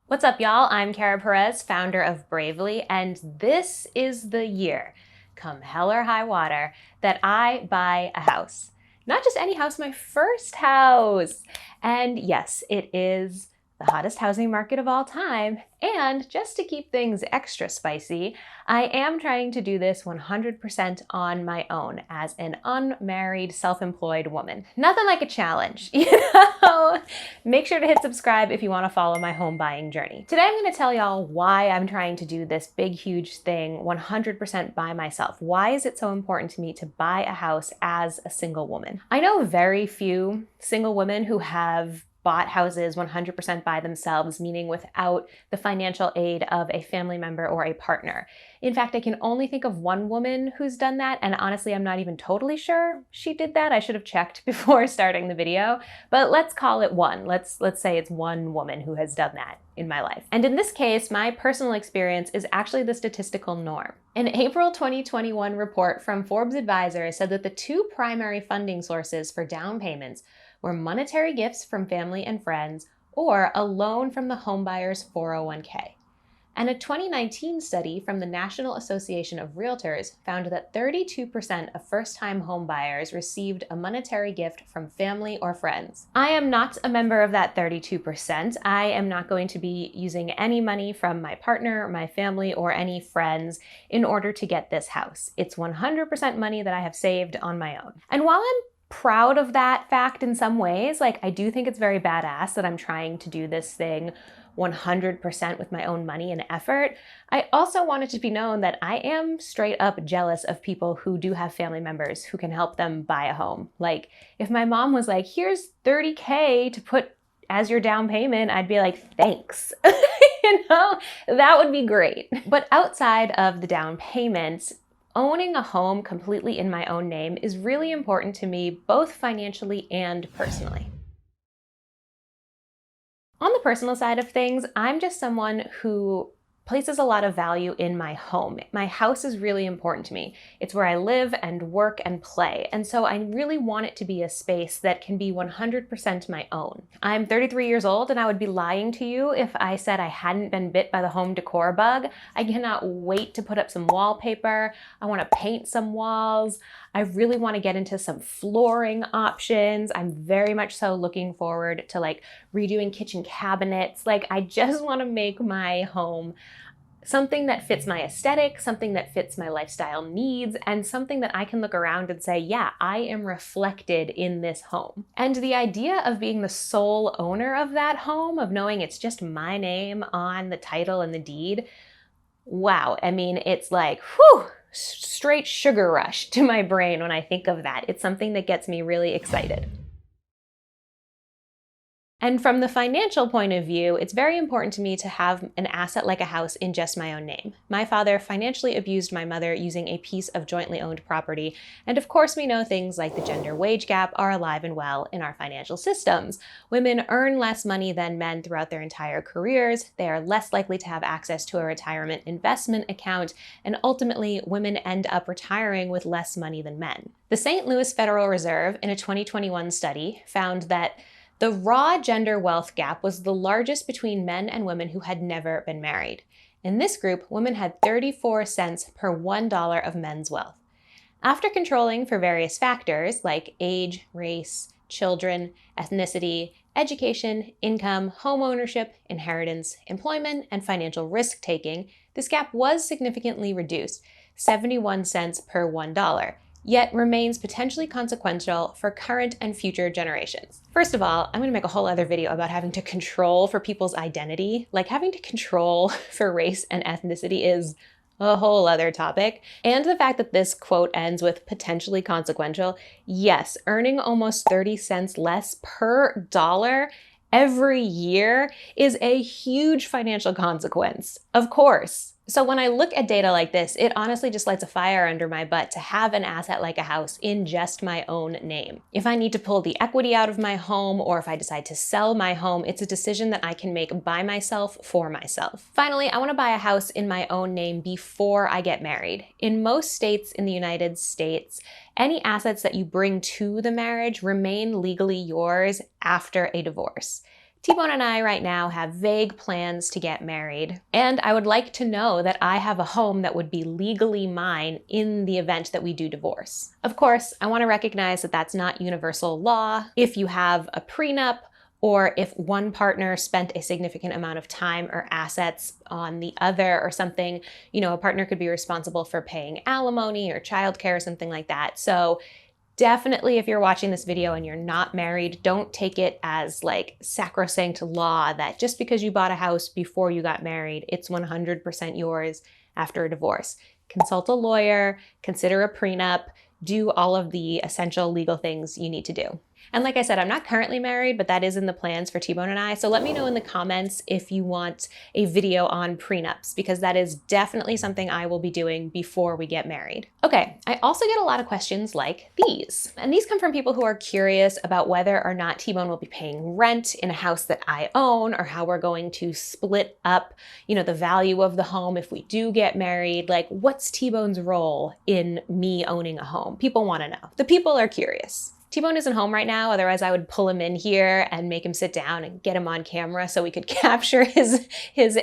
What's up, y'all? I'm Kara Perez, founder of Bravely, and this is the year, come hell or high water, that I buy a house. Not just any house, my first house. And yes, it is the hottest housing market of all time. And just to keep things extra spicy, I am trying to do this 100% on my own as an unmarried, self-employed woman. Nothing like a challenge, you know? Make sure to hit subscribe if you want to follow my home buying journey. Today I'm going to tell y'all why I'm trying to do this big, huge thing 100% by myself. Why is it so important to me to buy a house as a single woman? I know very few single women who have bought houses 100% by themselves, meaning without the financial aid of a family member or a partner. In fact, I can only think of one woman who's done that, and honestly, I'm not even totally sure she did that. I should have checked before starting the video, but let's call it one. Let's say it's one woman who has done that in my life. And in this case, my personal experience is actually the statistical norm. An April 2021 report from Forbes Advisor said that the two primary funding sources for down payments were monetary gifts from family and friends or a loan from the homebuyer's 401k. And a 2019 study from the National Association of Realtors found that 32% of first-time homebuyers received a monetary gift from family or friends. I am not a member of that 32%. I am not going to be using any money from my partner, my family, or any friends in order to get this house. It's 100% money that I have saved on my own. And while I'm proud of that fact in some ways, I do think it's very badass that I'm trying to do this thing 100% with my own money and effort. I also want it to be known that I am straight up jealous of people who do have family members who can help them buy a home. If my mom was like, here's $30K to put as your down payment, I'd be like, thanks. That would be great. But outside of the down payment, owning a home completely in my own name is really important to me, both financially and personally. On the personal side of things, I'm just someone who places a lot of value in my home. My house is really important to me. It's where I live and work and play. And so I really want it to be a space that can be 100% my own. I'm 33 years old and I would be lying to you if I said I hadn't been bit by the home decor bug. I cannot wait to put up some wallpaper. I want to paint some walls. I really want to get into some flooring options. I'm very much so looking forward to redoing kitchen cabinets. I just want to make my home something that fits my aesthetic, something that fits my lifestyle needs, and something that I can look around and say, yeah, I am reflected in this home. And the idea of being the sole owner of that home, of knowing it's just my name on the title and the deed, wow. I mean, it's whew, straight sugar rush to my brain when I think of that. It's something that gets me really excited. And from the financial point of view, it's very important to me to have an asset like a house in just my own name. My father financially abused my mother using a piece of jointly owned property. And of course, we know things like the gender wage gap are alive and well in our financial systems. Women earn less money than men throughout their entire careers. They are less likely to have access to a retirement investment account. And ultimately, women end up retiring with less money than men. The St. Louis Federal Reserve, in a 2021 study, found that the raw gender wealth gap was the largest between men and women who had never been married. In this group, women had 34 cents per $1 of men's wealth. After controlling for various factors like age, race, children, ethnicity, education, income, home ownership, inheritance, employment, and financial risk-taking, this gap was significantly reduced, 71 cents per $1. Yet remains potentially consequential for current and future generations. First of all, I'm going to make a whole other video about having to control for people's identity. Having to control for race and ethnicity is a whole other topic. And the fact that this quote ends with potentially consequential, yes, earning almost 30 cents less per dollar every year is a huge financial consequence, of course. So when I look at data like this, it honestly just lights a fire under my butt to have an asset like a house in just my own name. If I need to pull the equity out of my home, or if I decide to sell my home, it's a decision that I can make by myself for myself. Finally, I want to buy a house in my own name before I get married. In most states in the United States, any assets that you bring to the marriage remain legally yours after a divorce. T-Bone and I right now have vague plans to get married, and I would like to know that I have a home that would be legally mine in the event that we do divorce. Of course, I want to recognize that that's not universal law. If you have a prenup, or if one partner spent a significant amount of time or assets on the other or something, a partner could be responsible for paying alimony or childcare or something like that. So definitely, if you're watching this video and you're not married, don't take it as like sacrosanct law that just because you bought a house before you got married, it's 100% yours after a divorce. Consult a lawyer, consider a prenup, do all of the essential legal things you need to do. And like I said, I'm not currently married, but that is in the plans for T-Bone and I. So let me know in the comments if you want a video on prenups, because that is definitely something I will be doing before we get married. Okay, I also get a lot of questions like these. And these come from people who are curious about whether or not T-Bone will be paying rent in a house that I own, or how we're going to split up, the value of the home if we do get married. Like, what's T-Bone's role in me owning a home? People want to know. The people are curious. T-Bone isn't home right now, otherwise I would pull him in here and make him sit down and get him on camera so we could capture his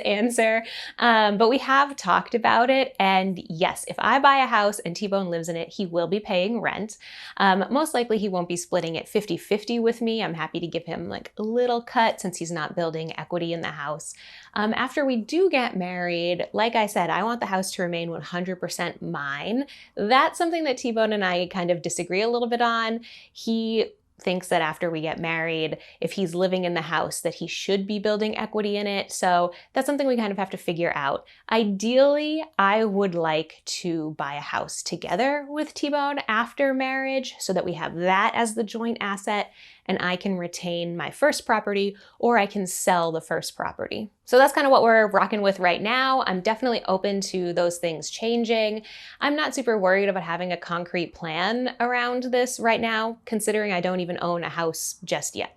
answer. But we have talked about it, and yes, if I buy a house and T-Bone lives in it, he will be paying rent. Most likely he won't be splitting it 50-50 with me. I'm happy to give him like a little cut since he's not building equity in the house. After we do get married, like I said, I want the house to remain 100% mine. That's something that T-Bone and I kind of disagree a little bit on. He thinks that after we get married, if he's living in the house, that he should be building equity in it. So that's something we kind of have to figure out. Ideally, I would like to buy a house together with T-Bone after marriage so that we have that as the joint asset and I can retain my first property, or I can sell the first property. So that's kind of what we're rocking with right now. I'm definitely open to those things changing. I'm not super worried about having a concrete plan around this right now, considering I don't even own a house just yet.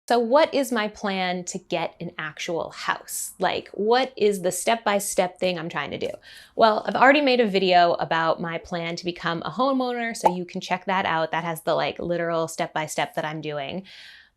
So what is my plan to get an actual house? Like, what is the step-by-step thing I'm trying to do? Well, I've already made a video about my plan to become a homeowner, so you can check that out. That has the literal step-by-step that I'm doing.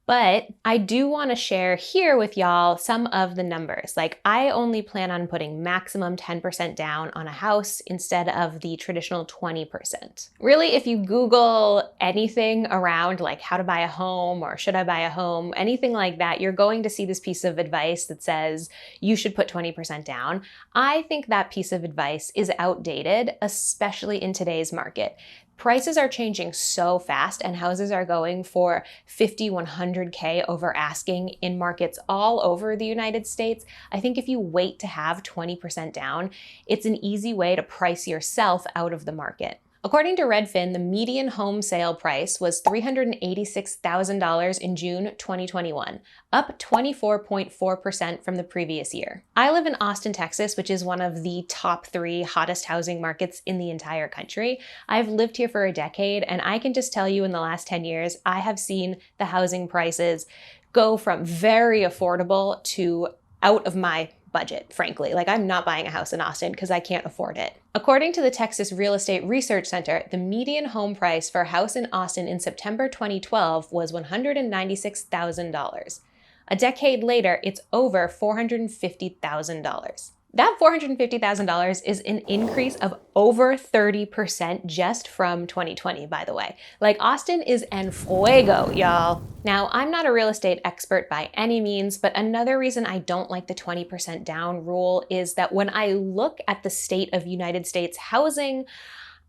But I do want to share here with y'all some of the numbers. Like, I only plan on putting maximum 10% down on a house instead of the traditional 20%. Really, if you Google anything around like how to buy a home or should I buy a home, anything like that, you're going to see this piece of advice that says you should put 20% down. I think that piece of advice is outdated, especially in today's market. Prices are changing so fast and houses are going for 50, 100K over asking in markets all over the United States. I think if you wait to have 20% down, it's an easy way to price yourself out of the market. According to Redfin, the median home sale price was $386,000 in June 2021, up 24.4% from the previous year. I live in Austin, Texas, which is one of the top 3 hottest housing markets in the entire country. I've lived here for a decade, and I can just tell you in the last 10 years, I have seen the housing prices go from very affordable to out of my budget, frankly. Like, I'm not buying a house in Austin because I can't afford it. According to the Texas Real Estate Research Center, the median home price for a house in Austin in September 2012 was $196,000. A decade later, it's over $450,000. That $450,000 is an increase of over 30% just from 2020, by the way. Like, Austin is en fuego, y'all. Now, I'm not a real estate expert by any means, but another reason I don't like the 20% down rule is that when I look at the state of United States housing,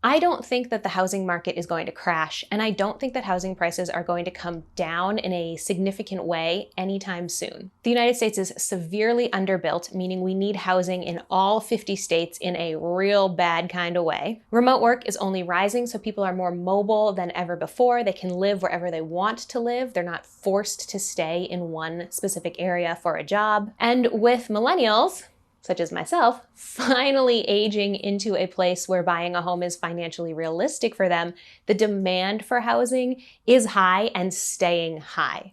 I don't think that the housing market is going to crash, and I don't think that housing prices are going to come down in a significant way anytime soon. The United States is severely underbuilt, meaning we need housing in all 50 states in a real bad kind of way. Remote work is only rising, so people are more mobile than ever before. They can live wherever they want to live. They're not forced to stay in one specific area for a job. And with millennials, such as myself, finally aging into a place where buying a home is financially realistic for them, the demand for housing is high and staying high.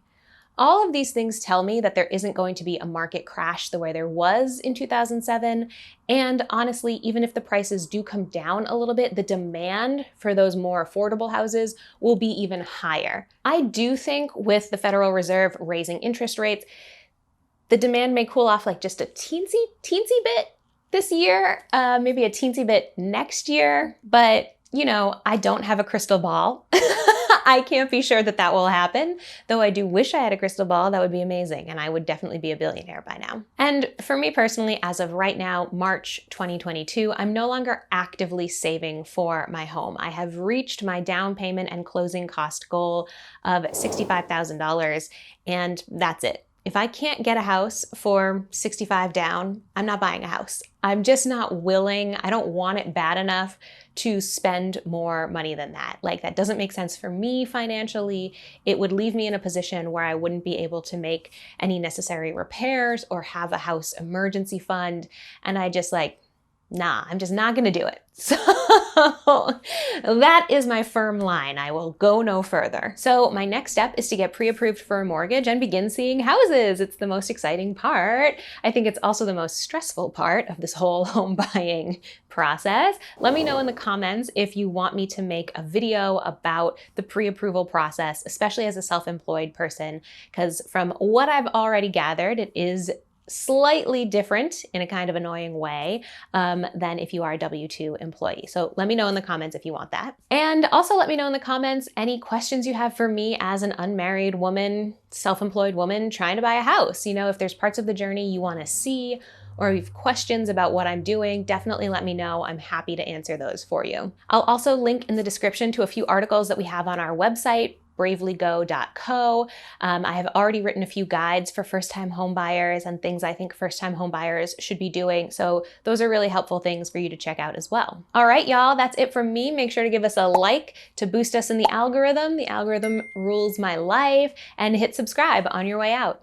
All of these things tell me that there isn't going to be a market crash the way there was in 2007. And honestly, even if the prices do come down a little bit, the demand for those more affordable houses will be even higher. I do think with the Federal Reserve raising interest rates, the demand may cool off like just a teensy bit this year, maybe a teensy bit next year, but you know, I don't have a crystal ball. I can't be sure that that will happen, though I do wish I had a crystal ball. That would be amazing, and I would definitely be a billionaire by now. And for me personally, as of right now, March 2022, I'm no longer actively saving for my home. I have reached my down payment and closing cost goal of $65,000, and that's it. If I can't get a house for 65 down, I'm not buying a house. I'm just not willing. I don't want it bad enough to spend more money than that. Like, that doesn't make sense for me financially. It would leave me in a position where I wouldn't be able to make any necessary repairs or have a house emergency fund. And I just nah, I'm just not gonna do it. So that is my firm line. I will go no further. So my next step is to get pre-approved for a mortgage and begin seeing houses. It's the most exciting part. I think it's also the most stressful part of this whole home buying process. Let me know in the comments if you want me to make a video about the pre-approval process, especially as a self-employed person, because from what I've already gathered, it is slightly different in a kind of annoying way than if you are a W-2 employee. So let me know in the comments if you want that. And also let me know in the comments any questions you have for me as an unmarried woman, self-employed woman trying to buy a house. You know, if there's parts of the journey you want to see, or if you have questions about what I'm doing, definitely let me know. I'm happy to answer those for you. I'll also link in the description to a few articles that we have on our website, bravelygo.co. I have already written a few guides for first-time home buyers and things I think first-time home buyers should be doing. So those are really helpful things for you to check out as well. All right, y'all, that's it from me. Make sure to give us a like to boost us in the algorithm. The algorithm rules my life, and hit subscribe on your way out.